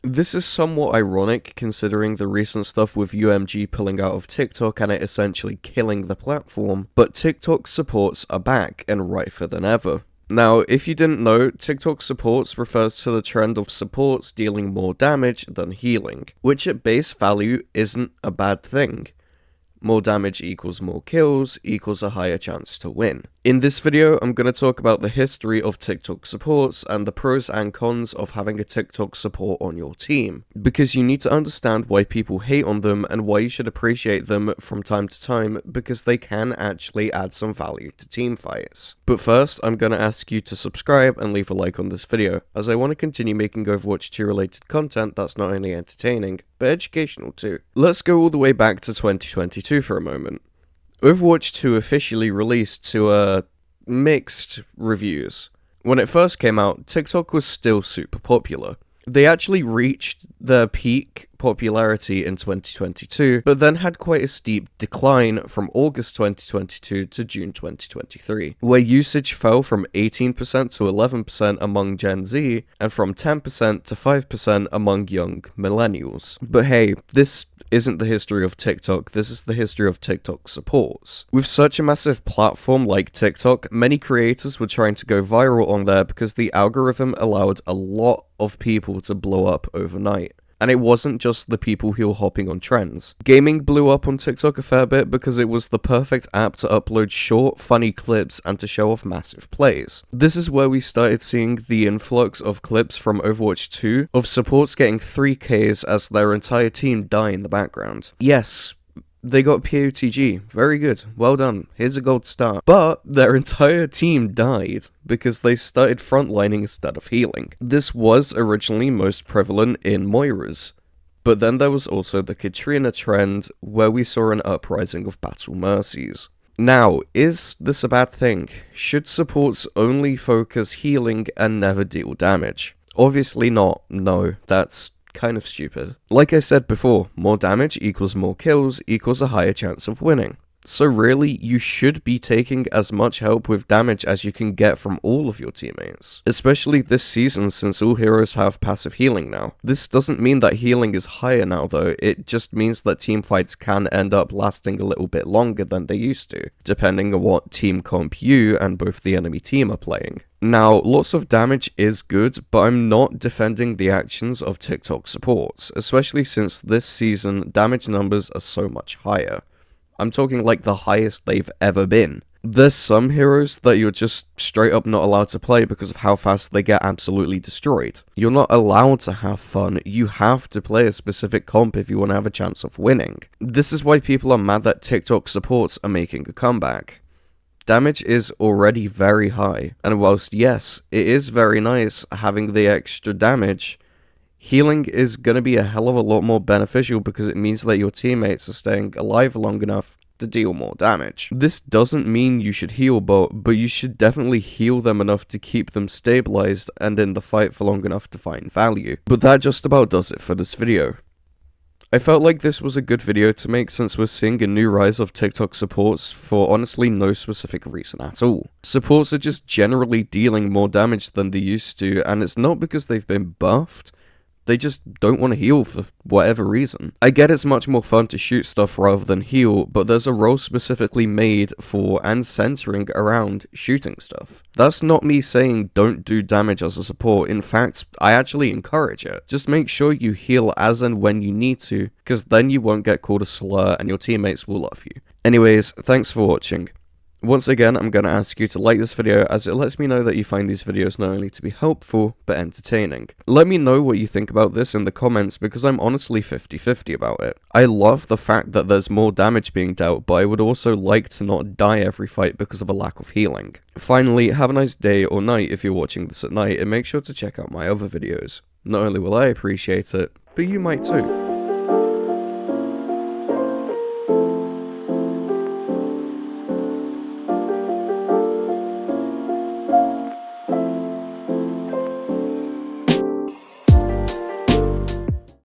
This is somewhat ironic considering the recent stuff with UMG pulling out of TikTok and it essentially killing the platform, but TikTok supports are back and rifer than ever. Now, if you didn't know, TikTok supports refers to the trend of supports dealing more damage than healing, which at base value isn't a bad thing. More damage equals more kills equals a higher chance to win. In this video, I'm going to talk about the history of TikTok supports and the pros and cons of having a TikTok support on your team, because you need to understand why people hate on them and why you should appreciate them from time to time, because they can actually add some value to team fights. But first, I'm going to ask you to subscribe and leave a like on this video, as I want to continue making Overwatch 2 related content that's not only entertaining, but educational too. Let's go all the way back to 2022 for a moment. Overwatch 2 officially released to mixed reviews. When it first came out, TikTok was still super popular. They actually reached their peak popularity in 2022, but then had quite a steep decline from August 2022 to June 2023, where usage fell from 18% to 11% among Gen Z, and from 10% to 5% among young millennials. But hey, this isn't the history of TikTok, this is the history of TikTok supports. With such a massive platform like TikTok, many creators were trying to go viral on there because the algorithm allowed a lot of people to blow up overnight. And it wasn't just the people who were hopping on trends. Gaming blew up on TikTok a fair bit because it was the perfect app to upload short, funny clips and to show off massive plays. This is where we started seeing the influx of clips from Overwatch 2 of supports getting 3Ks as their entire team die in the background. Yes, they got POTG. Very good. Well done. Here's a gold star. But their entire team died because they started frontlining instead of healing. This was originally most prevalent in Moiras, but then there was also the Katrina trend where we saw an uprising of battle mercies. Now, is this a bad thing? Should supports only focus healing and never deal damage? Obviously not. No, that's kind of stupid. Like I said before, more damage equals more kills equals a higher chance of winning. So really, you should be taking as much help with damage as you can get from all of your teammates. Especially this season, since all heroes have passive healing now. This doesn't mean that healing is higher now though, it just means that teamfights can end up lasting a little bit longer than they used to, depending on what team comp you and both the enemy team are playing. Now, lots of damage is good, but I'm not defending the actions of TikTok supports, especially since this season damage numbers are so much higher. I'm talking like the highest they've ever been. There's some heroes that you're just straight up not allowed to play because of how fast they get absolutely destroyed. You're not allowed to have fun, you have to play a specific comp if you want to have a chance of winning. This is why people are mad that TikTok supports are making a comeback. Damage is already very high, and whilst yes, it is very nice having the extra damage, healing is going to be a hell of a lot more beneficial because it means that your teammates are staying alive long enough to deal more damage. This doesn't mean you should heal bot, but you should definitely heal them enough to keep them stabilized and in the fight for long enough to find value. But that just about does it for this video. I felt like this was a good video to make since we're seeing a new rise of TikTok supports for honestly no specific reason at all. Supports are just generally dealing more damage than they used to, and it's not because they've been buffed. They just don't want to heal for whatever reason. I get it's much more fun to shoot stuff rather than heal, but there's a role specifically made for and centering around shooting stuff. That's not me saying don't do damage as a support, in fact, I actually encourage it. Just make sure you heal as and when you need to, because then you won't get called a slur and your teammates will love you. Anyways, thanks for watching. Once again, I'm going to ask you to like this video as it lets me know that you find these videos not only to be helpful, but entertaining. Let me know what you think about this in the comments because I'm honestly 50-50 about it. I love the fact that there's more damage being dealt, but I would also like to not die every fight because of a lack of healing. Finally, have a nice day or night if you're watching this at night, and make sure to check out my other videos. Not only will I appreciate it, but you might too.